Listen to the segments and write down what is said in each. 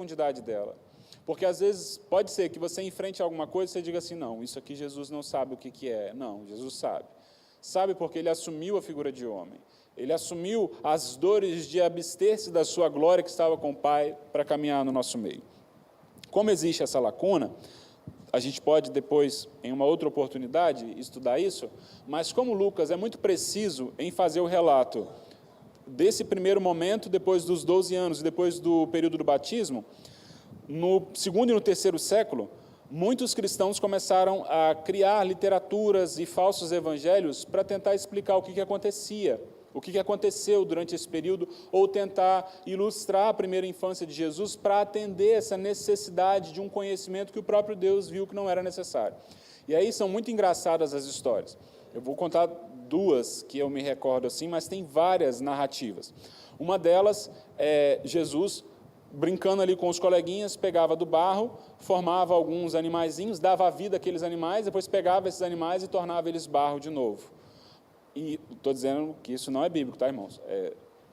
profundidade dela. Porque às vezes pode ser que você enfrente alguma coisa e você diga assim, não, isso aqui Jesus não sabe o que é. Não, Jesus sabe. Sabe porque ele assumiu a figura de homem. Ele assumiu as dores de abster-se da sua glória que estava com o Pai para caminhar no nosso meio. Como existe essa lacuna, a gente pode depois, em uma outra oportunidade, estudar isso, mas como Lucas é muito preciso em fazer o relato desse primeiro momento, depois dos 12 anos e depois do período do batismo, no segundo e no terceiro século, muitos cristãos começaram a criar literaturas e falsos evangelhos para tentar explicar o que acontecia, o que aconteceu durante esse período, ou tentar ilustrar a primeira infância de Jesus para atender essa necessidade de um conhecimento que o próprio Deus viu que não era necessário. E aí são muito engraçadas as histórias. Eu vou contar duas que eu me recordo assim, mas tem várias narrativas. Uma delas é Jesus brincando ali com os coleguinhas, pegava do barro, formava alguns animaizinhos, dava a vida àqueles animais, depois pegava esses animais e tornava eles barro de novo. E estou dizendo que isso não é bíblico, tá, irmãos?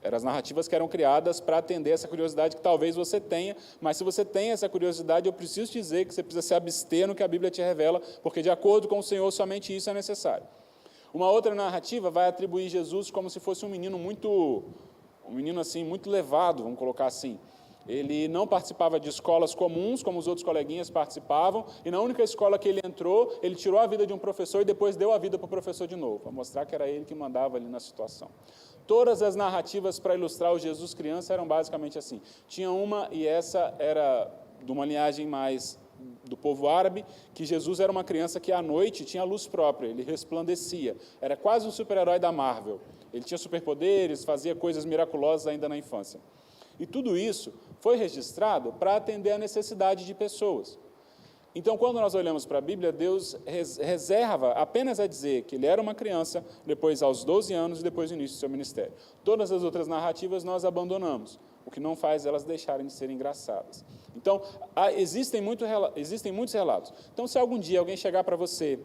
Eram as narrativas que eram criadas para atender essa curiosidade que talvez você tenha, mas se você tem essa curiosidade, eu preciso dizer que você precisa se abster no que a Bíblia te revela, porque de acordo com o Senhor, somente isso é necessário. Uma outra narrativa vai atribuir Jesus como se fosse um menino assim, muito levado, vamos colocar assim. Ele não participava de escolas comuns, como os outros coleguinhas participavam, e na única escola que ele entrou, ele tirou a vida de um professor e depois deu a vida para o professor de novo, para mostrar que era ele que mandava ali na situação. Todas as narrativas para ilustrar o Jesus criança eram basicamente assim. Tinha uma, e essa era de uma linhagem mais do povo árabe, que Jesus era uma criança que à noite tinha luz própria, ele resplandecia, era quase um super-herói da Marvel. Ele tinha superpoderes, fazia coisas miraculosas ainda na infância. E tudo isso foi registrado para atender a necessidade de pessoas. Então, quando nós olhamos para a Bíblia, Deus reserva apenas a dizer que ele era uma criança, depois aos 12 anos e depois no início do seu ministério. Todas as outras narrativas nós abandonamos, o que não faz elas deixarem de ser engraçadas. Então, existem muitos relatos. Então, se algum dia alguém chegar para você,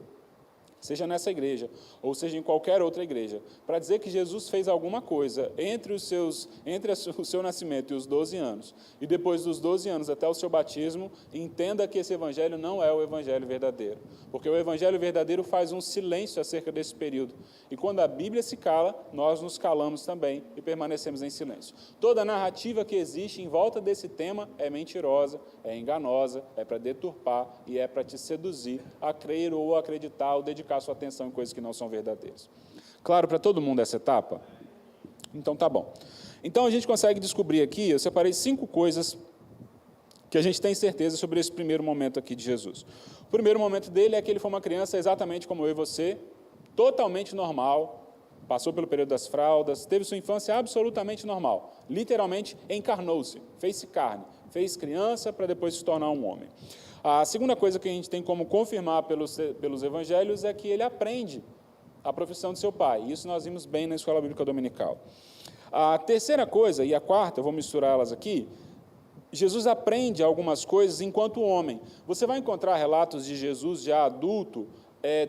seja nessa igreja, ou seja em qualquer outra igreja, para dizer que Jesus fez alguma coisa entre o seu nascimento e os 12 anos, e depois dos 12 anos até o seu batismo, entenda que esse evangelho não é o evangelho verdadeiro, porque o evangelho verdadeiro faz um silêncio acerca desse período, e quando a Bíblia se cala, nós nos calamos também e permanecemos em silêncio. Toda narrativa que existe em volta desse tema é mentirosa, é enganosa, é para deturpar e é para te seduzir a crer ou acreditar ou dedicar sua atenção em coisas que não são verdadeiras. Claro para todo mundo essa etapa? Então tá bom. Então a gente consegue descobrir aqui, eu separei 5 coisas que a gente tem certeza sobre esse primeiro momento aqui de Jesus. O primeiro momento dele é que ele foi uma criança exatamente como eu e você, totalmente normal, passou pelo período das fraldas, teve sua infância absolutamente normal, literalmente encarnou-se, fez-se carne, fez criança para depois se tornar um homem. A segunda coisa que a gente tem como confirmar pelos evangelhos é que ele aprende a profissão de seu pai. Isso nós vimos bem na escola bíblica dominical. A terceira coisa, e a quarta, eu vou misturar elas aqui, Jesus aprende algumas coisas enquanto homem. Você vai encontrar relatos de Jesus já adulto,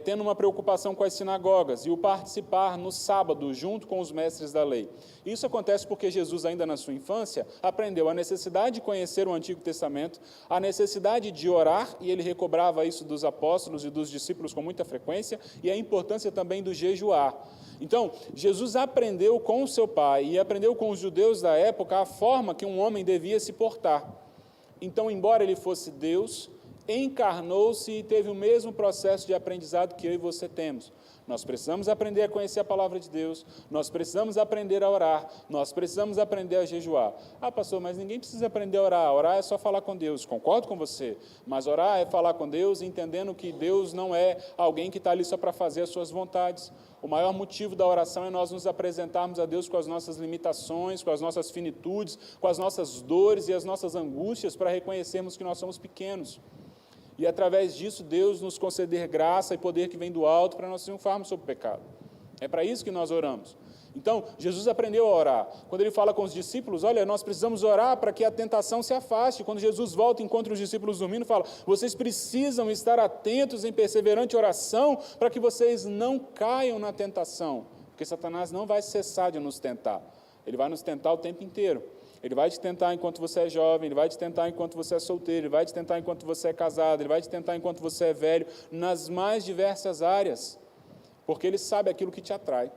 tendo uma preocupação com as sinagogas e o participar no sábado junto com os mestres da lei. Isso acontece porque Jesus, ainda na sua infância, aprendeu a necessidade de conhecer o Antigo Testamento, a necessidade de orar, e ele recobrava isso dos apóstolos e dos discípulos com muita frequência, e a importância também do jejuar. Então, Jesus aprendeu com o seu pai e aprendeu com os judeus da época a forma que um homem devia se portar. Então, embora ele fosse Deus, encarnou-se e teve o mesmo processo de aprendizado que eu e você temos. Nós precisamos aprender a conhecer a palavra de Deus, nós precisamos aprender a orar, nós precisamos aprender a jejuar. Ah, pastor, mas ninguém precisa aprender a orar. Orar é só falar com Deus. Concordo com você, mas orar é falar com Deus entendendo que Deus não é alguém que está ali só para fazer as suas vontades. O maior motivo da oração é nós nos apresentarmos a Deus com as nossas limitações, com as nossas finitudes, com as nossas dores e as nossas angústias, para reconhecermos que nós somos pequenos. E, através disso, Deus nos conceder graça e poder que vem do alto para nós triunfarmos sobre o pecado. É para isso que nós oramos. Então, Jesus aprendeu a orar. Quando ele fala com os discípulos, olha, nós precisamos orar para que a tentação se afaste. Quando Jesus volta e encontra os discípulos dormindo, fala, vocês precisam estar atentos em perseverante oração para que vocês não caiam na tentação. Porque Satanás não vai cessar de nos tentar. Ele vai nos tentar o tempo inteiro. Ele vai te tentar enquanto você é jovem, ele vai te tentar enquanto você é solteiro, ele vai te tentar enquanto você é casado, ele vai te tentar enquanto você é velho, nas mais diversas áreas, porque ele sabe aquilo que te atrai.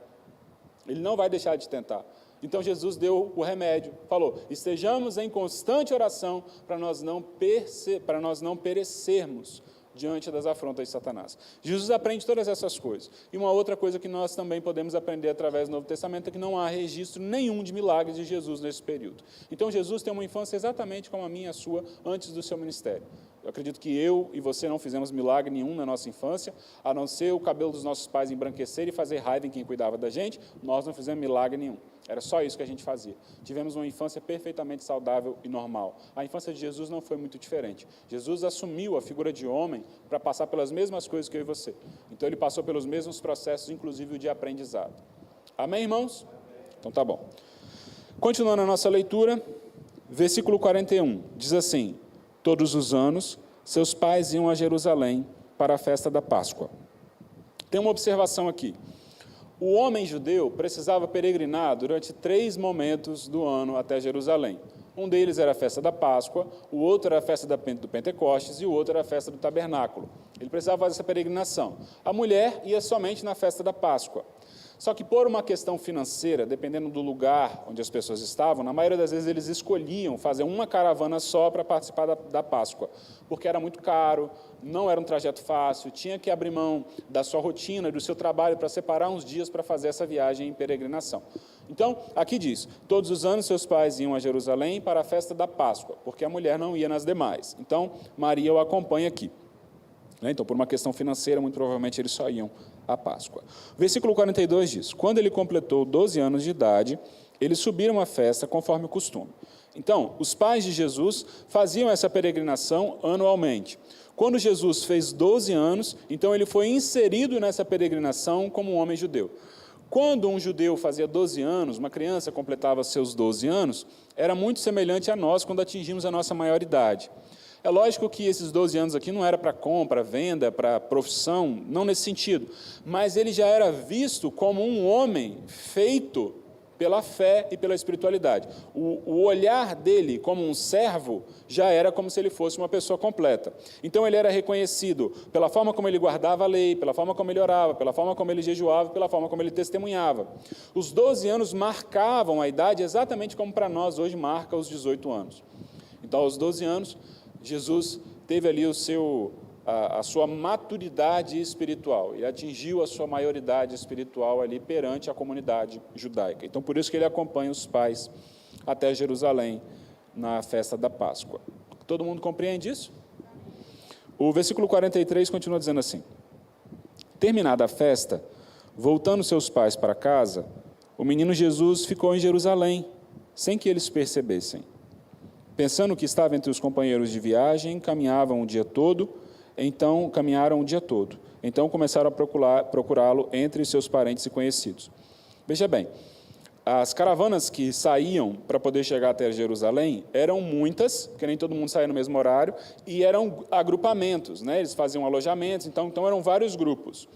Ele não vai deixar de tentar. Então Jesus deu o remédio, falou, estejamos em constante oração para nós não perecermos diante das afrontas de Satanás. Jesus aprende todas essas coisas. E uma outra coisa que nós também podemos aprender através do Novo Testamento é que não há registro nenhum de milagres de Jesus nesse período. Então Jesus tem uma infância exatamente como a minha e a sua antes do seu ministério. Eu acredito que eu e você não fizemos milagre nenhum na nossa infância, a não ser o cabelo dos nossos pais embranquecer e fazer raiva em quem cuidava da gente, nós não fizemos milagre nenhum. Era só isso que a gente fazia. Tivemos uma infância perfeitamente saudável e normal. A infância de Jesus não foi muito diferente. Jesus assumiu a figura de homem para passar pelas mesmas coisas que eu e você. Então ele passou pelos mesmos processos, inclusive o de aprendizado. Amém, irmãos? Então tá bom. Continuando a nossa leitura, versículo 41, diz assim, todos os anos, seus pais iam a Jerusalém para a festa da Páscoa. Tem uma observação aqui. O homem judeu precisava peregrinar durante 3 momentos do ano até Jerusalém. Um deles era a festa da Páscoa, o outro era a festa do Pentecostes e o outro era a festa do Tabernáculo. Ele precisava fazer essa peregrinação. A mulher ia somente na festa da Páscoa. Só que por uma questão financeira, dependendo do lugar onde as pessoas estavam, na maioria das vezes eles escolhiam fazer uma caravana só para participar da Páscoa, porque era muito caro, não era um trajeto fácil, tinha que abrir mão da sua rotina, do seu trabalho, para separar uns dias para fazer essa viagem em peregrinação. Então, aqui diz, todos os anos seus pais iam a Jerusalém para a festa da Páscoa, porque a mulher não ia nas demais. Então, Maria o acompanha aqui. Então, por uma questão financeira, muito provavelmente eles só iam à Páscoa. Versículo 42 diz, quando ele completou 12 anos de idade, eles subiram à festa conforme o costume. Então, os pais de Jesus faziam essa peregrinação anualmente. Quando Jesus fez 12 anos, então ele foi inserido nessa peregrinação como um homem judeu. Quando um judeu fazia 12 anos, uma criança completava seus 12 anos, era muito semelhante a nós quando atingimos a nossa maioridade. É lógico que esses 12 anos aqui não era para compra, venda, para profissão, não nesse sentido, mas ele já era visto como um homem feito pela fé e pela espiritualidade. O olhar dele como um servo já era como se ele fosse uma pessoa completa. Então ele era reconhecido pela forma como ele guardava a lei, pela forma como ele orava, pela forma como ele jejuava, pela forma como ele testemunhava. Os 12 anos marcavam a idade exatamente como para nós hoje marca os 18 anos. Então aos 12 anos, Jesus teve ali a sua maturidade espiritual e atingiu a sua maioridade espiritual ali perante a comunidade judaica. Então, por isso que ele acompanha os pais até Jerusalém na festa da Páscoa. Todo mundo compreende isso? O versículo 43 continua dizendo assim, terminada a festa, voltando seus pais para casa, o menino Jesus ficou em Jerusalém, sem que eles percebessem. Pensando que estava entre os companheiros de viagem, caminharam o dia todo, então começaram a procurá-lo entre seus parentes e conhecidos. Veja bem, as caravanas que saíam para poder chegar até Jerusalém eram muitas, porque nem todo mundo saía no mesmo horário, e eram agrupamentos, né? Eles faziam alojamentos, então eram vários grupos.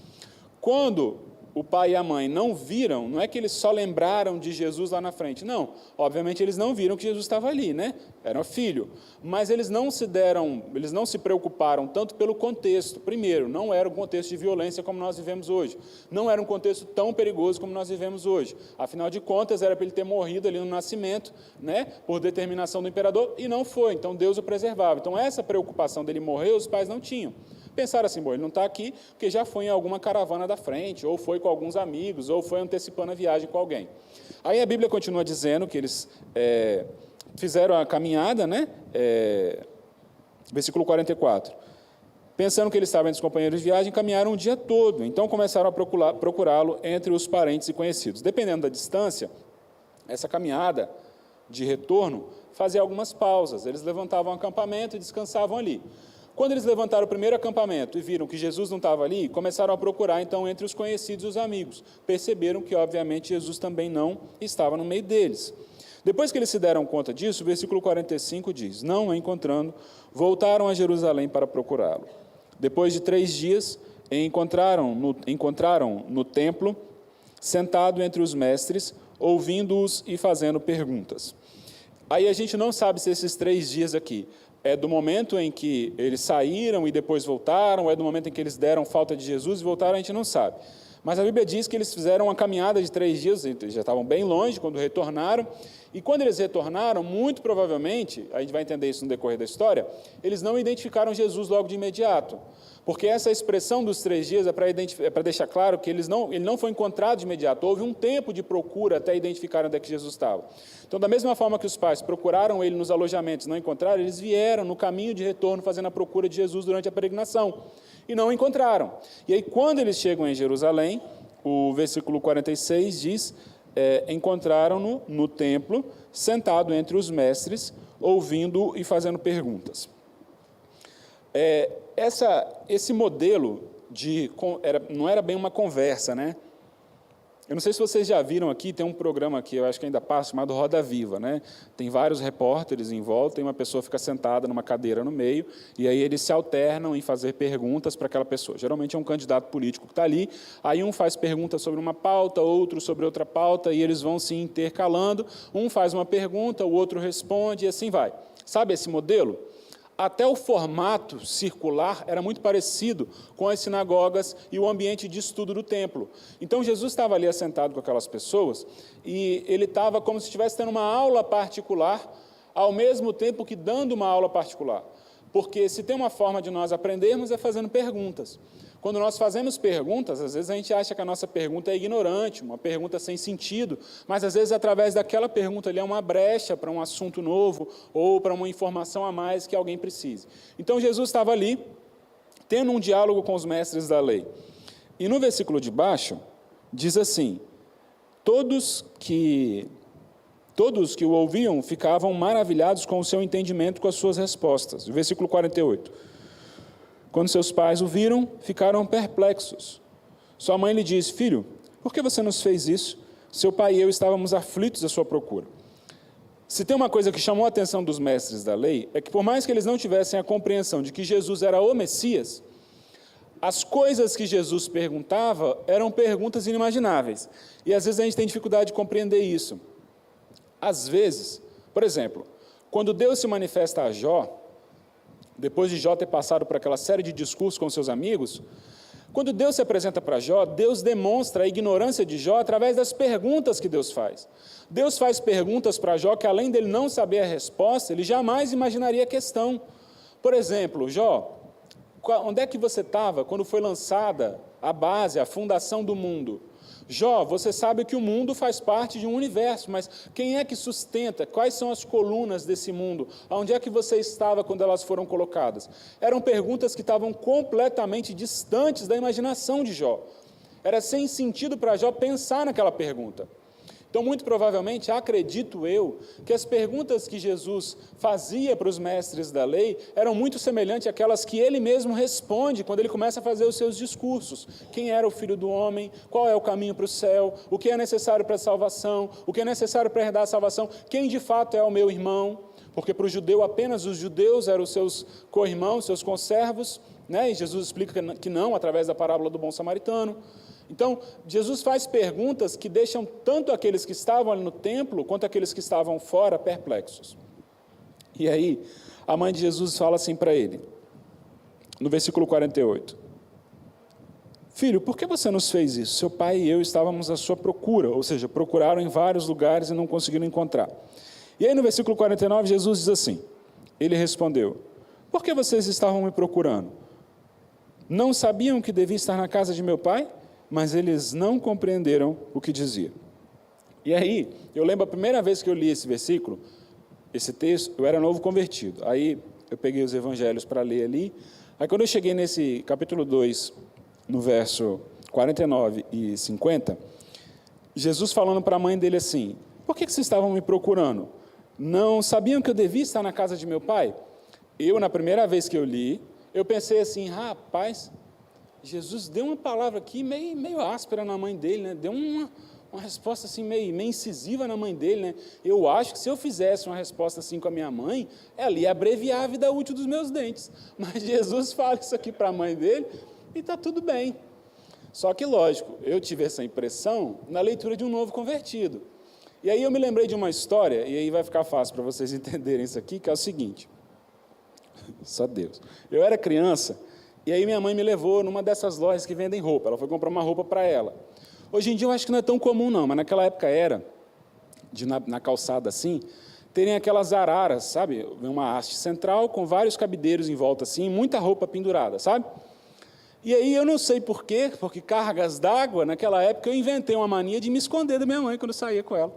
Quando o pai e a mãe não viram, não é que eles só lembraram de Jesus lá na frente, não, obviamente eles não viram que Jesus estava ali, né? Era filho, mas eles não se preocuparam tanto pelo contexto. Primeiro, não era um contexto de violência como nós vivemos hoje, não era um contexto tão perigoso como nós vivemos hoje, afinal de contas era para ele ter morrido ali no nascimento, né? Por determinação do imperador, e não foi, então Deus o preservava. Então essa preocupação dele morrer, os pais não tinham. Pensaram assim, bom, ele não está aqui porque já foi em alguma caravana da frente, ou foi com alguns amigos, ou foi antecipando a viagem com alguém. Aí a Bíblia continua dizendo que eles fizeram a caminhada, né? Versículo 44. Pensando que ele estava entre os companheiros de viagem, caminharam o dia todo. Então começaram a procurá-lo entre os parentes e conhecidos. Dependendo da distância, essa caminhada de retorno fazia algumas pausas. Eles levantavam o acampamento e descansavam ali. Quando eles levantaram o primeiro acampamento e viram que Jesus não estava ali, começaram a procurar, então, entre os conhecidos e os amigos. Perceberam que, obviamente, Jesus também não estava no meio deles. Depois que eles se deram conta disso, o versículo 45 diz, não o encontrando, voltaram a Jerusalém para procurá-lo. Depois de 3 dias, encontraram no templo, sentado entre os mestres, ouvindo-os e fazendo perguntas. Aí a gente não sabe se esses 3 dias aqui é do momento em que eles saíram e depois voltaram, ou é do momento em que eles deram falta de Jesus e voltaram, a gente não sabe. Mas a Bíblia diz que eles fizeram uma caminhada de 3 dias, eles já estavam bem longe quando retornaram, e quando eles retornaram, muito provavelmente, a gente vai entender isso no decorrer da história, eles não identificaram Jesus logo de imediato. Porque essa expressão dos 3 dias é para deixar claro que ele não foi encontrado de imediato, houve um tempo de procura até identificar onde é que Jesus estava. Então, da mesma forma que os pais procuraram ele nos alojamentos e não encontraram, eles vieram no caminho de retorno fazendo a procura de Jesus durante a peregrinação, e não encontraram. E aí, quando eles chegam em Jerusalém, o versículo 46 diz, encontraram-no no templo, sentado entre os mestres, ouvindo e fazendo perguntas. Esse modelo não era bem uma conversa, né? Eu não sei se vocês já viram aqui, tem um programa aqui, eu acho que ainda passa, chamado Roda Viva, né? Tem vários repórteres em volta e uma pessoa fica sentada numa cadeira no meio, e aí eles se alternam em fazer perguntas para aquela pessoa. Geralmente é um candidato político que está ali, aí um faz perguntas sobre uma pauta, outro sobre outra pauta, e eles vão se intercalando, um faz uma pergunta, o outro responde, e assim vai. Sabe esse modelo? Até o formato circular era muito parecido com as sinagogas e o ambiente de estudo do templo. Então, Jesus estava ali assentado com aquelas pessoas e ele estava como se estivesse tendo uma aula particular, ao mesmo tempo que dando uma aula particular. Porque se tem uma forma de nós aprendermos é fazendo perguntas. Quando nós fazemos perguntas, às vezes a gente acha que a nossa pergunta é ignorante, uma pergunta sem sentido, mas às vezes através daquela pergunta ali é uma brecha para um assunto novo ou para uma informação a mais que alguém precise. Então Jesus estava ali, tendo um diálogo com os mestres da lei. E no versículo de baixo, diz assim, todos que o ouviam ficavam maravilhados com o seu entendimento, com as suas respostas. O versículo 48. Quando seus pais o viram, ficaram perplexos. Sua mãe lhe disse, filho, por que você nos fez isso? Seu pai e eu estávamos aflitos à sua procura. Se tem uma coisa que chamou a atenção dos mestres da lei, é que por mais que eles não tivessem a compreensão de que Jesus era o Messias, as coisas que Jesus perguntava eram perguntas inimagináveis. E às vezes a gente tem dificuldade de compreender isso. Às vezes, por exemplo, quando Deus se manifesta a Jó, depois de Jó ter passado por aquela série de discursos com seus amigos, quando Deus se apresenta para Jó, Deus demonstra a ignorância de Jó através das perguntas que Deus faz. Deus faz perguntas para Jó que, além dele não saber a resposta, ele jamais imaginaria a questão. Por exemplo, Jó, onde é que você estava quando foi lançada a base, a fundação do mundo? Jó, você sabe que o mundo faz parte de um universo, mas quem é que sustenta? Quais são as colunas desse mundo? Onde é que você estava quando elas foram colocadas? Eram perguntas que estavam completamente distantes da imaginação de Jó. Era sem sentido para Jó pensar naquela pergunta. Então, muito provavelmente, acredito eu, que as perguntas que Jesus fazia para os mestres da lei eram muito semelhantes àquelas que ele mesmo responde quando ele começa a fazer os seus discursos. Quem era o Filho do Homem? Qual é o caminho para o céu? O que é necessário para a salvação? O que é necessário para herdar a salvação? Quem de fato é o meu irmão? Porque para o judeu, apenas os judeus eram os seus co-irmãos, seus conservos, né? E Jesus explica que não, através da parábola do bom samaritano. Então, Jesus faz perguntas que deixam tanto aqueles que estavam ali no templo, quanto aqueles que estavam fora, perplexos. E aí, a mãe de Jesus fala assim para ele, no versículo 48. Filho, por que você nos fez isso? Seu pai e eu estávamos à sua procura, ou seja, procuraram em vários lugares e não conseguiram encontrar. E aí, no versículo 49, Jesus diz assim, ele respondeu, por que vocês estavam me procurando? Não sabiam que devia estar na casa de meu pai? Mas eles não compreenderam o que dizia. E aí, eu lembro a primeira vez que eu li esse versículo, esse texto, eu era novo convertido. Aí, eu peguei os evangelhos para ler ali. Aí, quando eu cheguei nesse capítulo 2, no verso 49 e 50, Jesus falando para a mãe dele assim, por que vocês estavam me procurando? Não sabiam que eu devia estar na casa de meu pai? Eu, na primeira vez que eu li, eu pensei assim, rapaz, Jesus deu uma palavra aqui meio áspera na mãe dele, né? Deu uma resposta assim meio incisiva na mãe dele, né? Eu acho que se eu fizesse uma resposta assim com a minha mãe, ela ia abreviar a vida útil dos meus dentes. Mas Jesus fala isso aqui para a mãe dele e está tudo bem. Só que, lógico, eu tive essa impressão na leitura de um novo convertido. E aí eu me lembrei de uma história, e aí vai ficar fácil para vocês entenderem isso aqui, que é o seguinte, só Deus. Eu era criança, e aí minha mãe me levou numa dessas lojas que vendem roupa, ela foi comprar uma roupa para ela. Hoje em dia eu acho que não é tão comum não, mas naquela época era, na calçada assim, terem aquelas araras, sabe? Uma haste central com vários cabideiros em volta assim, muita roupa pendurada, sabe? E aí eu não sei por quê, porque cargas d'água, naquela época eu inventei uma mania de me esconder da minha mãe quando eu saía com ela.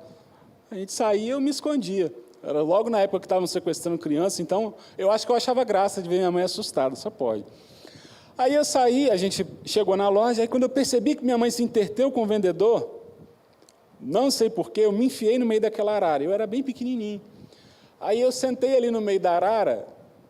A gente saía e eu me escondia. Era logo na época que estavam sequestrando criança, então eu acho que eu achava graça de ver minha mãe assustada, só pode. Aí eu saí, a gente chegou na loja, aí quando eu percebi que minha mãe se interteu com o vendedor, não sei porquê, eu me enfiei no meio daquela arara, eu era bem pequenininho. Aí eu sentei ali no meio da arara,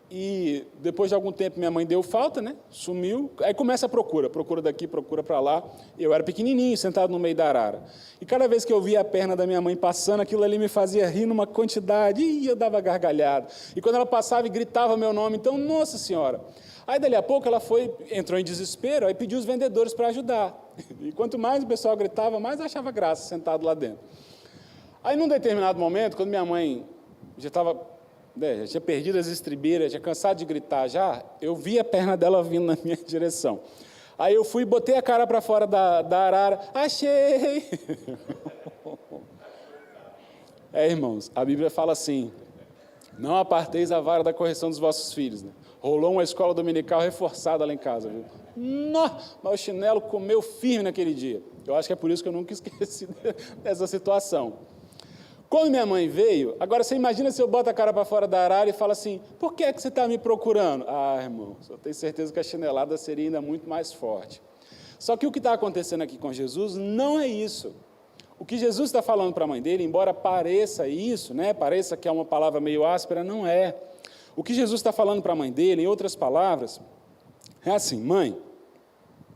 e depois de algum tempo minha mãe deu falta, né? Sumiu, aí começa a procura daqui, procura para lá. Eu era pequenininho, sentado no meio da arara. E cada vez que eu via a perna da minha mãe passando, aquilo ali me fazia rir numa quantidade, e eu dava gargalhada. E quando ela passava e gritava meu nome, então, nossa senhora. Aí, dali a pouco, ela entrou em desespero, aí pediu os vendedores para ajudar. E quanto mais o pessoal gritava, mais eu achava graça, sentado lá dentro. Aí, num determinado momento, quando minha mãe já tinha perdido as estribeiras, tinha cansado de gritar já, eu vi a perna dela vindo na minha direção. Aí eu fui e botei a cara para fora da arara, achei! Irmãos, a Bíblia fala assim, não aparteis a vara da correção dos vossos filhos, né? Rolou uma escola dominical reforçada lá em casa, viu? Mas o chinelo comeu firme naquele dia. Eu acho que é por isso que eu nunca esqueci dessa situação. Quando minha mãe veio, agora você imagina se eu boto a cara para fora da arara e falo assim, por que é que você está me procurando? Ah, irmão, eu tenho certeza que a chinelada seria ainda muito mais forte. Só que o que está acontecendo aqui com Jesus não é isso. O que Jesus está falando para a mãe dele, embora pareça isso, né, pareça que é uma palavra meio áspera, não é. O que Jesus está falando para a mãe dele, em outras palavras, é assim, mãe,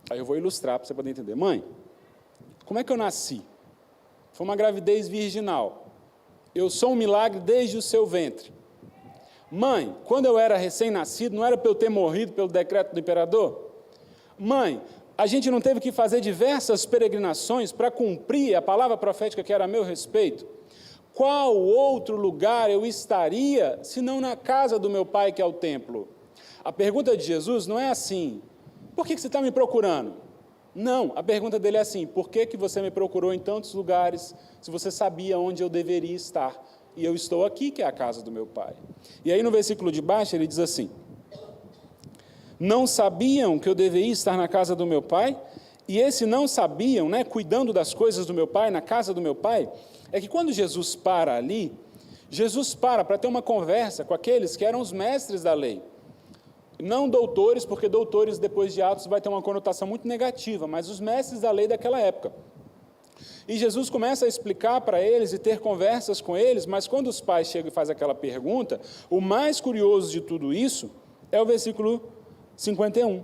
aí eu vou ilustrar para você poder entender. Mãe, como é que eu nasci? Foi uma gravidez virginal. Eu sou um milagre desde o seu ventre. Mãe, quando eu era recém-nascido, não era para eu ter morrido pelo decreto do imperador? Mãe, a gente não teve que fazer diversas peregrinações para cumprir a palavra profética que era a meu respeito? Qual outro lugar eu estaria, se não na casa do meu pai, que é o templo? A pergunta de Jesus não é assim, por que você está me procurando? Não, a pergunta dele é assim, por que você me procurou em tantos lugares, se você sabia onde eu deveria estar? E eu estou aqui, que é a casa do meu pai. E aí no versículo de baixo ele diz assim, não sabiam que eu deveria estar na casa do meu pai? E esse não sabiam, né, cuidando das coisas do meu pai, na casa do meu pai, é que quando Jesus para ali, Jesus para ter uma conversa com aqueles que eram os mestres da lei. Não doutores, porque doutores depois de Atos vai ter uma conotação muito negativa, mas os mestres da lei daquela época. E Jesus começa a explicar para eles e ter conversas com eles, mas quando os pais chegam e fazem aquela pergunta, o mais curioso de tudo isso é o versículo 51.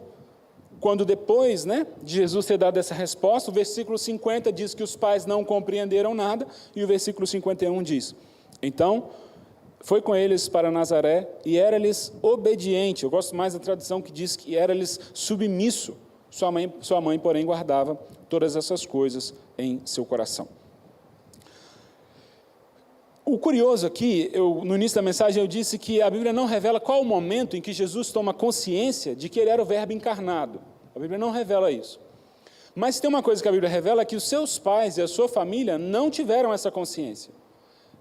Quando depois, né, de Jesus ter dado essa resposta, o versículo 50 diz que os pais não compreenderam nada, e o versículo 51 diz, então, foi com eles para Nazaré, e era-lhes obediente. Eu gosto mais da tradução que diz que era-lhes submisso. Sua mãe, porém, guardava todas essas coisas em seu coração. O curioso aqui, no início da mensagem eu disse que a Bíblia não revela qual o momento em que Jesus toma consciência de que ele era o Verbo encarnado. A Bíblia não revela isso. Mas tem uma coisa que a Bíblia revela, é que os seus pais e a sua família não tiveram essa consciência.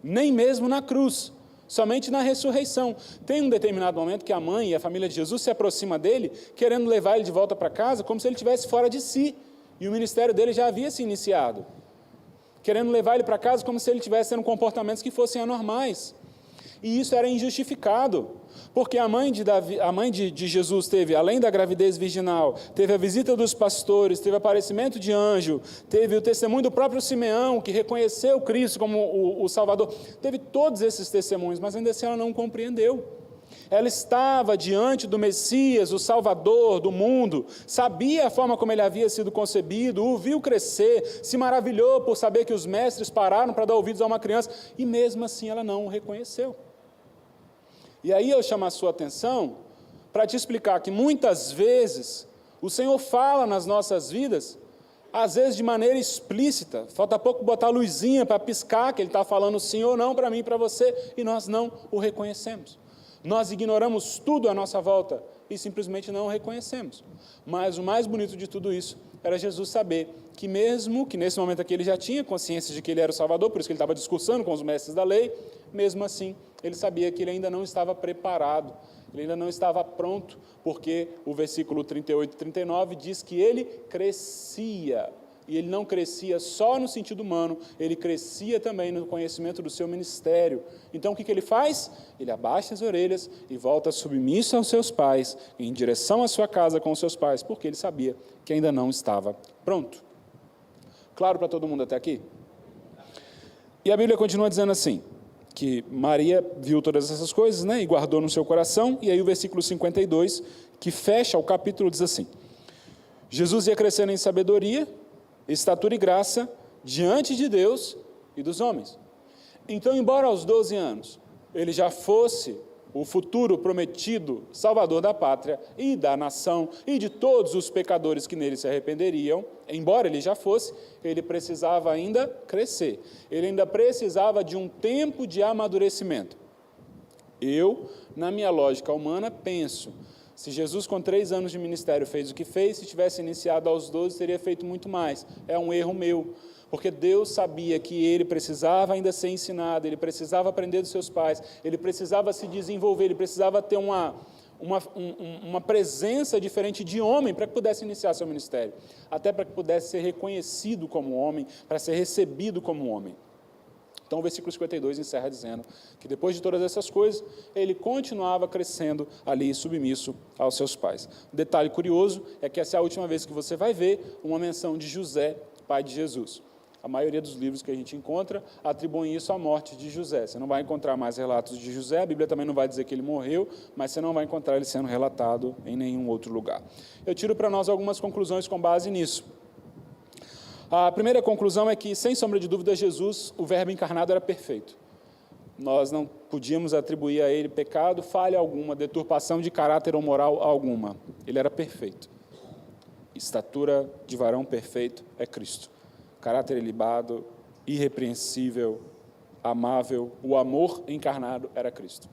Nem mesmo na cruz, somente na ressurreição. Tem um determinado momento que a mãe e a família de Jesus se aproxima dele, querendo levar ele de volta para casa, como se ele estivesse fora de si. E o ministério dele já havia se iniciado. Querendo levar ele para casa como se ele estivesse tendo comportamentos que fossem anormais. E isso era injustificado, porque a mãe de Jesus teve, além da gravidez virginal, teve a visita dos pastores, teve o aparecimento de anjo, teve o testemunho do próprio Simeão, que reconheceu Cristo como o Salvador, teve todos esses testemunhos, mas ainda assim ela não compreendeu. Ela estava diante do Messias, o Salvador do mundo, sabia a forma como ele havia sido concebido, o viu crescer, se maravilhou por saber que os mestres pararam para dar ouvidos a uma criança, e mesmo assim ela não o reconheceu. E aí eu chamo a sua atenção para te explicar que muitas vezes o Senhor fala nas nossas vidas às vezes de maneira explícita, falta pouco botar a luzinha para piscar que ele está falando sim ou não para mim e para você, e nós não o reconhecemos. Nós ignoramos tudo à nossa volta e simplesmente não o reconhecemos. Mas o mais bonito de tudo isso era Jesus saber que mesmo que nesse momento aqui ele já tinha consciência de que ele era o Salvador, por isso que ele estava discursando com os mestres da lei, mesmo assim ele sabia que ele ainda não estava preparado, ele ainda não estava pronto, porque o versículo 38 e 39 diz que ele crescia, e ele não crescia só no sentido humano, ele crescia também no conhecimento do seu ministério. Então o que ele faz? Ele abaixa as orelhas e volta submisso aos seus pais, em direção à sua casa com os seus pais, porque ele sabia que ainda não estava pronto. Claro para todo mundo até aqui? E a Bíblia continua dizendo assim, que Maria viu todas essas coisas, né, e guardou no seu coração, e aí o versículo 52, que fecha o capítulo, diz assim: Jesus ia crescendo em sabedoria, estatura e graça, diante de Deus e dos homens. Então, embora aos 12 anos ele já fosse o futuro prometido Salvador da pátria e da nação e de todos os pecadores que nele se arrependeriam, embora ele já fosse, ele precisava ainda crescer. Ele ainda precisava de um tempo de amadurecimento. Eu, na minha lógica humana, penso, se Jesus com 3 anos de ministério fez o que fez, se tivesse iniciado aos 12, teria feito muito mais. É um erro meu. Porque Deus sabia que ele precisava ainda ser ensinado, ele precisava aprender dos seus pais, ele precisava se desenvolver, ele precisava ter uma presença diferente de homem para que pudesse iniciar seu ministério, até para que pudesse ser reconhecido como homem, para ser recebido como homem. Então o versículo 52 encerra dizendo que depois de todas essas coisas, ele continuava crescendo ali submisso aos seus pais. Um detalhe curioso é que essa é a última vez que você vai ver uma menção de José, pai de Jesus. A maioria dos livros que a gente encontra atribuem isso à morte de José. Você não vai encontrar mais relatos de José, a Bíblia também não vai dizer que ele morreu, mas você não vai encontrar ele sendo relatado em nenhum outro lugar. Eu tiro para nós algumas conclusões com base nisso. A primeira conclusão é que, sem sombra de dúvida, Jesus, o Verbo encarnado, era perfeito. Nós não podíamos atribuir a ele pecado, falha alguma, deturpação de caráter ou moral alguma. Ele era perfeito. Estatura de varão perfeito é Cristo. Caráter ilibado, irrepreensível, amável, o amor encarnado era Cristo.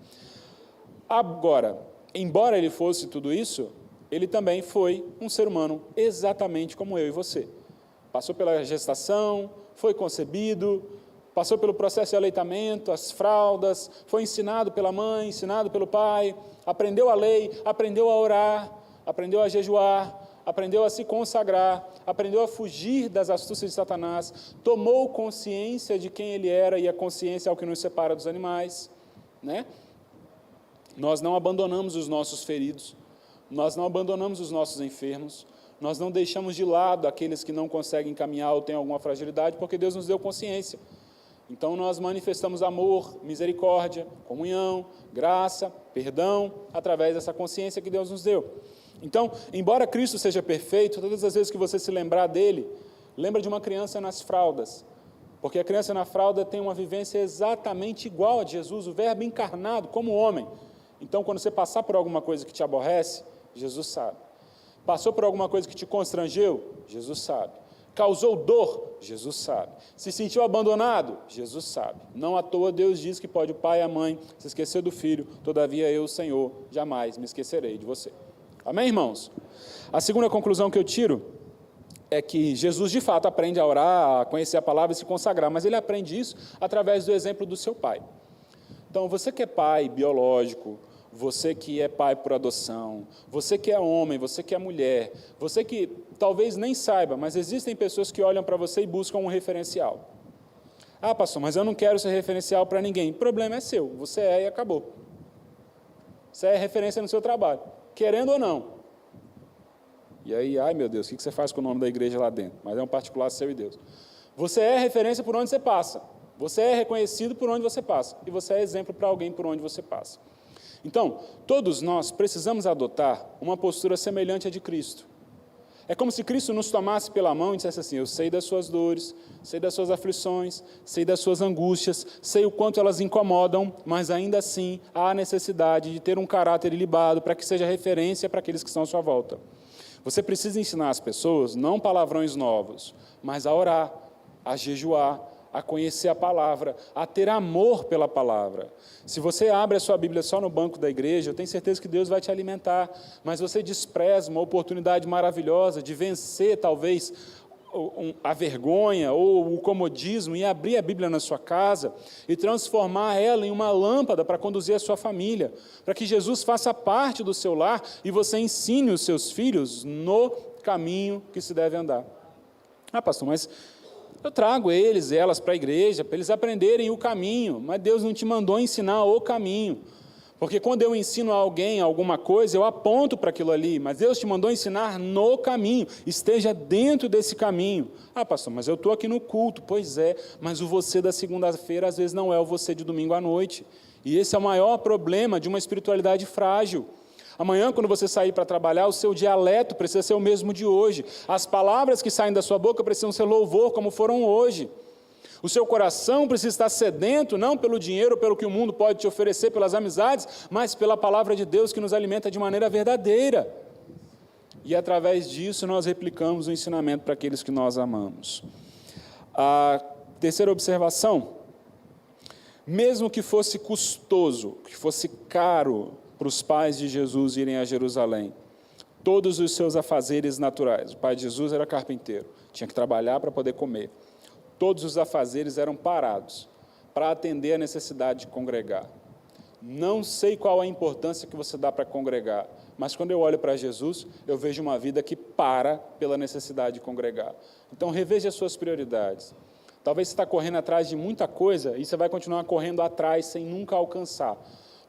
Agora, embora ele fosse tudo isso, ele também foi um ser humano exatamente como eu e você. Passou pela gestação, foi concebido, passou pelo processo de aleitamento, as fraldas, foi ensinado pela mãe, ensinado pelo pai, aprendeu a lei, aprendeu a orar, aprendeu a jejuar, aprendeu a se consagrar, aprendeu a fugir das astúcias de Satanás, tomou consciência de quem ele era, e a consciência é o que nos separa dos animais, né? Nós não abandonamos os nossos feridos, nós não abandonamos os nossos enfermos, nós não deixamos de lado aqueles que não conseguem caminhar ou têm alguma fragilidade, porque Deus nos deu consciência. Então, nós manifestamos amor, misericórdia, comunhão, graça, perdão, através dessa consciência que Deus nos deu. Então, embora Cristo seja perfeito, todas as vezes que você se lembrar dele, lembra de uma criança nas fraldas, porque a criança na fralda tem uma vivência exatamente igual a de Jesus, o Verbo encarnado como homem. Então, quando você passar por alguma coisa que te aborrece, Jesus sabe. Passou por alguma coisa que te constrangeu, Jesus sabe. Causou dor, Jesus sabe. Se sentiu abandonado, Jesus sabe. Não à toa Deus diz que pode o pai e a mãe se esquecer do filho, todavia eu, Senhor, jamais me esquecerei de você. Amém, irmãos? A segunda conclusão que eu tiro é que Jesus, de fato, aprende a orar, a conhecer a palavra e se consagrar, mas ele aprende isso através do exemplo do seu pai. Então, você que é pai biológico, você que é pai por adoção, você que é homem, você que é mulher, você que talvez nem saiba, mas existem pessoas que olham para você e buscam um referencial. Ah, pastor, mas eu não quero ser referencial para ninguém. O problema é seu, você é e acabou. Você é referência no seu trabalho, querendo ou não. E aí, ai meu Deus, o que você faz com o nome da igreja lá dentro? Mas é um particular seu e Deus. Você é referência por onde você passa. Você é reconhecido por onde você passa. E você é exemplo para alguém por onde você passa. Então, todos nós precisamos adotar uma postura semelhante à de Cristo. É como se Cristo nos tomasse pela mão e dissesse assim: eu sei das suas dores, sei das suas aflições, sei das suas angústias, sei o quanto elas incomodam, mas ainda assim há necessidade de ter um caráter ilibado para que seja referência para aqueles que estão à sua volta. Você precisa ensinar as pessoas, não palavrões novos, mas a orar, a jejuar, a conhecer a palavra, a ter amor pela palavra. Se você abre a sua Bíblia só no banco da igreja, eu tenho certeza que Deus vai te alimentar, mas você despreza uma oportunidade maravilhosa de vencer, talvez, a vergonha ou o comodismo e abrir a Bíblia na sua casa e transformar ela em uma lâmpada para conduzir a sua família, para que Jesus faça parte do seu lar e você ensine os seus filhos no caminho que se deve andar. Ah, pastor, mas eu trago eles e elas para a igreja, para eles aprenderem o caminho, mas Deus não te mandou ensinar o caminho. Porque quando eu ensino a alguém alguma coisa, eu aponto para aquilo ali, mas Deus te mandou ensinar no caminho, esteja dentro desse caminho. Ah, pastor, mas eu estou aqui no culto. Pois é, mas o você da segunda-feira às vezes não é o você de domingo à noite. E esse é o maior problema de uma espiritualidade frágil. Amanhã, quando você sair para trabalhar, o seu dialeto precisa ser o mesmo de hoje. As palavras que saem da sua boca precisam ser louvor, como foram hoje. O seu coração precisa estar sedento, não pelo dinheiro, pelo que o mundo pode te oferecer, pelas amizades, mas pela palavra de Deus que nos alimenta de maneira verdadeira. E através disso nós replicamos o ensinamento para aqueles que nós amamos. A terceira observação: mesmo que fosse custoso, que fosse caro para os pais de Jesus irem a Jerusalém, todos os seus afazeres naturais, o pai de Jesus era carpinteiro, tinha que trabalhar para poder comer, todos os afazeres eram parados para atender a necessidade de congregar. Não sei qual a importância que você dá para congregar, mas quando eu olho para Jesus, eu vejo uma vida que para pela necessidade de congregar. Então, reveja as suas prioridades. Talvez você está correndo atrás de muita coisa e você vai continuar correndo atrás sem nunca alcançar.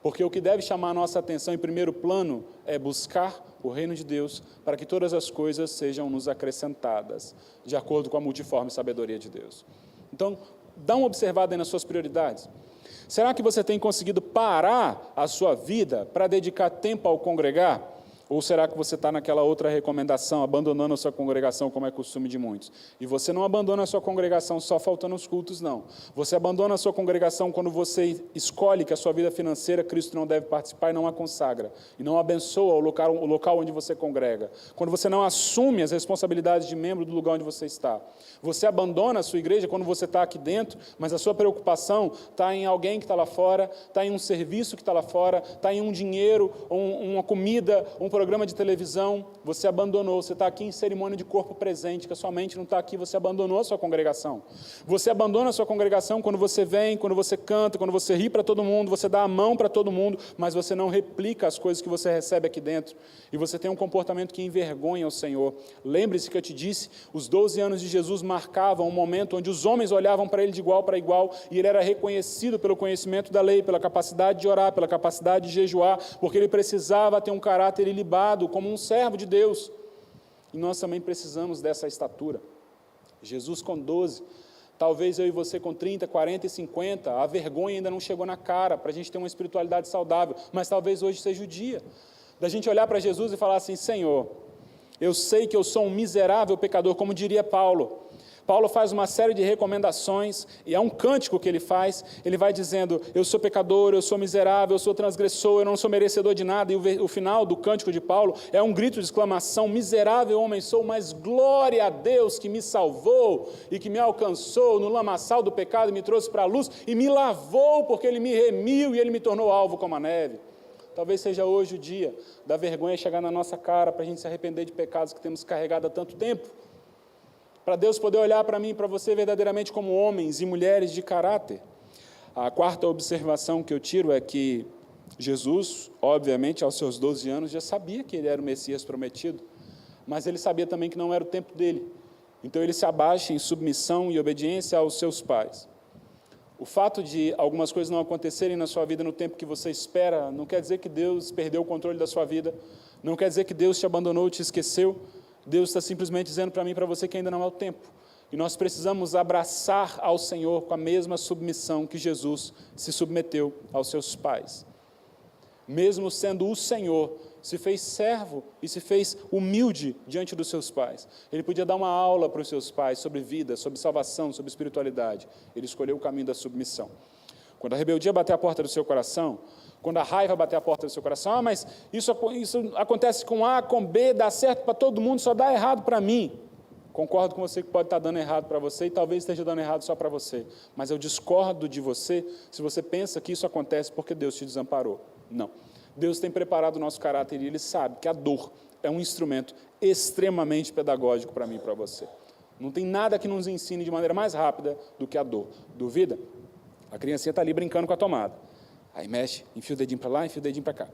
Porque o que deve chamar a nossa atenção em primeiro plano é buscar o reino de Deus para que todas as coisas sejam nos acrescentadas, de acordo com a multiforme sabedoria de Deus. Então, dá uma observada aí nas suas prioridades. Será que você tem conseguido parar a sua vida para dedicar tempo ao congregar? Ou será que você está naquela outra recomendação, abandonando a sua congregação, como é costume de muitos? E você não abandona a sua congregação só faltando os cultos, não. Você abandona a sua congregação quando você escolhe que a sua vida financeira Cristo não deve participar e não a consagra. E não abençoa o local onde você congrega. Quando você não assume as responsabilidades de membro do lugar onde você está. Você abandona a sua igreja quando você está aqui dentro, mas a sua preocupação está em alguém que está lá fora, está em um serviço que está lá fora, está em um dinheiro, uma comida, um programa de televisão. Você abandonou, você está aqui em cerimônia de corpo presente, que a sua mente não está aqui, você abandonou a sua congregação. Você abandona a sua congregação quando você vem, quando você canta, quando você ri para todo mundo, você dá a mão para todo mundo, mas você não replica as coisas que você recebe aqui dentro, e você tem um comportamento que envergonha o Senhor. Lembre-se que eu te disse, os 12 anos de Jesus marcavam um momento onde os homens olhavam para ele de igual para igual, e ele era reconhecido pelo conhecimento da lei, pela capacidade de orar, pela capacidade de jejuar, porque ele precisava ter um caráter ilibado, como um servo de Deus. E nós também precisamos dessa estatura. Jesus com 12, talvez eu e você com 30, 40 e 50, a vergonha ainda não chegou na cara, para a gente ter uma espiritualidade saudável, mas talvez hoje seja o dia da gente olhar para Jesus e falar assim: Senhor, eu sei que eu sou um miserável pecador, como diria Paulo. Paulo faz uma série de recomendações, e é um cântico que ele faz, ele vai dizendo: eu sou pecador, eu sou miserável, eu sou transgressor, eu não sou merecedor de nada, e o final do cântico de Paulo é um grito de exclamação: miserável homem sou, mas glória a Deus que me salvou, e que me alcançou no lamaçal do pecado, e me trouxe para a luz, e me lavou, porque ele me remiu, e ele me tornou alvo como a neve. Talvez seja hoje o dia da vergonha chegar na nossa cara, para a gente se arrepender de pecados que temos carregado há tanto tempo, para Deus poder olhar para mim e para você verdadeiramente como homens e mulheres de caráter. A quarta observação que eu tiro é que Jesus, obviamente, aos seus 12 anos, já sabia que ele era o Messias prometido, mas ele sabia também que não era o tempo dele. Então ele se abaixa em submissão e obediência aos seus pais. O fato de algumas coisas não acontecerem na sua vida no tempo que você espera, não quer dizer que Deus perdeu o controle da sua vida, não quer dizer que Deus te abandonou, te esqueceu. Deus está simplesmente dizendo para mim e para você que ainda não é o tempo. E nós precisamos abraçar ao Senhor com a mesma submissão que Jesus se submeteu aos seus pais. Mesmo sendo o Senhor, se fez servo e se fez humilde diante dos seus pais. Ele podia dar uma aula para os seus pais sobre vida, sobre salvação, sobre espiritualidade. Ele escolheu o caminho da submissão. Quando a rebeldia bater a porta do seu coração, quando a raiva bater a porta do seu coração, mas isso acontece com A, com B, dá certo para todo mundo, só dá errado para mim. Concordo com você que pode estar dando errado para você e talvez esteja dando errado só para você. Mas eu discordo de você se você pensa que isso acontece porque Deus te desamparou. Não. Deus tem preparado o nosso caráter e Ele sabe que a dor é um instrumento extremamente pedagógico para mim e para você. Não tem nada que nos ensine de maneira mais rápida do que a dor. Duvida? A criancinha está ali brincando com a tomada. Aí mexe, enfia o dedinho para lá, enfia o dedinho para cá.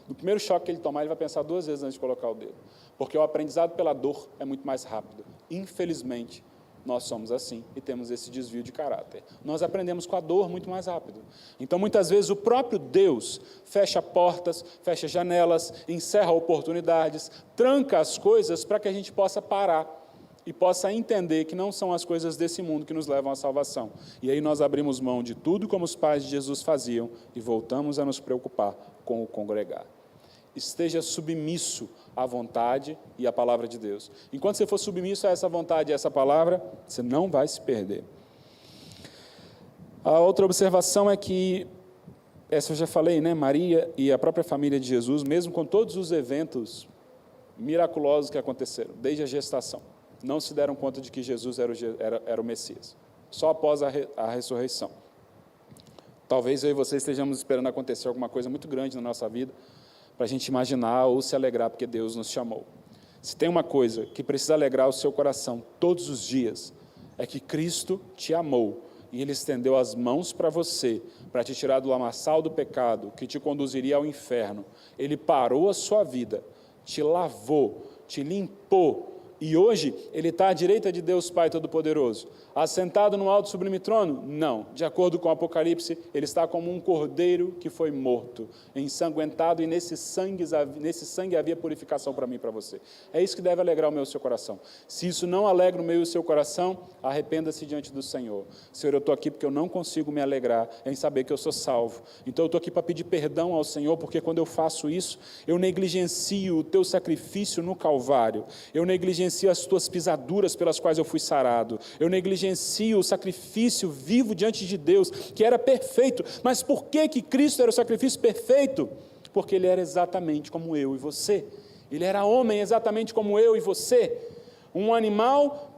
No primeiro choque que ele tomar, ele vai pensar 2 vezes antes de colocar o dedo. Porque o aprendizado pela dor é muito mais rápido. Infelizmente, nós somos assim e temos esse desvio de caráter. Nós aprendemos com a dor muito mais rápido. Então, muitas vezes, o próprio Deus fecha portas, fecha janelas, encerra oportunidades, tranca as coisas para que a gente possa parar e possa entender que não são as coisas desse mundo que nos levam à salvação. E aí nós abrimos mão de tudo como os pais de Jesus faziam e voltamos a nos preocupar com o congregar. Esteja submisso à vontade e à palavra de Deus. Enquanto você for submisso a essa vontade e a essa palavra, você não vai se perder. A outra observação é que, essa eu já falei, né? Maria e a própria família de Jesus, mesmo com todos os eventos miraculosos que aconteceram, desde a gestação, não se deram conta de que Jesus era o Messias. Só após a ressurreição. Talvez eu e você estejamos esperando acontecer alguma coisa muito grande na nossa vida, para a gente imaginar ou se alegrar porque Deus nos chamou. Se tem uma coisa que precisa alegrar o seu coração todos os dias, é que Cristo te amou e Ele estendeu as mãos para você, para te tirar do lamaçal do pecado, que te conduziria ao inferno. Ele parou a sua vida, te lavou, te limpou, e hoje Ele está à direita de Deus Pai Todo-Poderoso. Assentado no alto sublime trono? Não. De acordo com o Apocalipse, Ele está como um cordeiro que foi morto, ensanguentado, e nesse sangue havia purificação para mim e para você. É isso que deve alegrar o meu e o seu coração. Se isso não alegra o meu e o seu coração, arrependa-se diante do Senhor. Senhor, eu estou aqui porque eu não consigo me alegrar em saber que eu sou salvo. Então eu estou aqui para pedir perdão ao Senhor, porque quando eu faço isso, eu negligencio o teu sacrifício no Calvário. Eu negligencio as tuas pisaduras pelas quais eu fui sarado. Eu negligencio o sacrifício vivo diante de Deus, que era perfeito. Mas por que Cristo era o sacrifício perfeito? Porque Ele era exatamente como eu e você. Ele era homem exatamente como eu e você. Um animal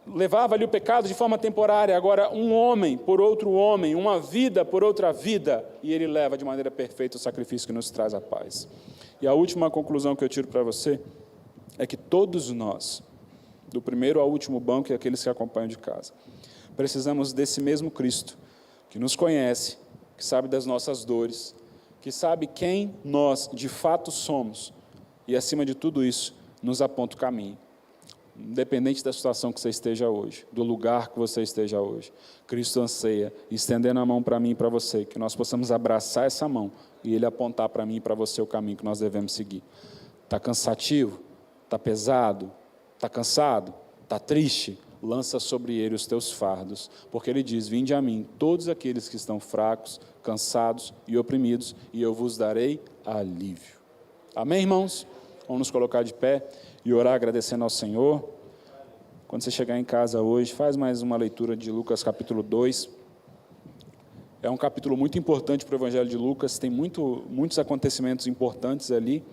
levava ali o pecado de forma temporária, agora um homem por outro homem, uma vida por outra vida, e Ele leva de maneira perfeita o sacrifício que nos traz a paz. E a última conclusão que eu tiro para você é que todos nós, do primeiro ao último banco e aqueles que acompanham de casa, precisamos desse mesmo Cristo, que nos conhece, que sabe das nossas dores, que sabe quem nós de fato somos, e acima de tudo isso, nos aponta o caminho. Independente da situação que você esteja hoje, do lugar que você esteja hoje, Cristo anseia, estendendo a mão para mim e para você, que nós possamos abraçar essa mão e Ele apontar para mim e para você o caminho que nós devemos seguir. Está cansativo? Está pesado? Está cansado? Está triste? Lança sobre Ele os teus fardos, porque Ele diz: vinde a mim, todos aqueles que estão fracos, cansados e oprimidos, e eu vos darei alívio. Amém, irmãos? Vamos nos colocar de pé e orar agradecendo ao Senhor. Quando você chegar em casa hoje, faz mais uma leitura de Lucas capítulo 2. É um capítulo muito importante para o Evangelho de Lucas, tem muitos acontecimentos importantes ali.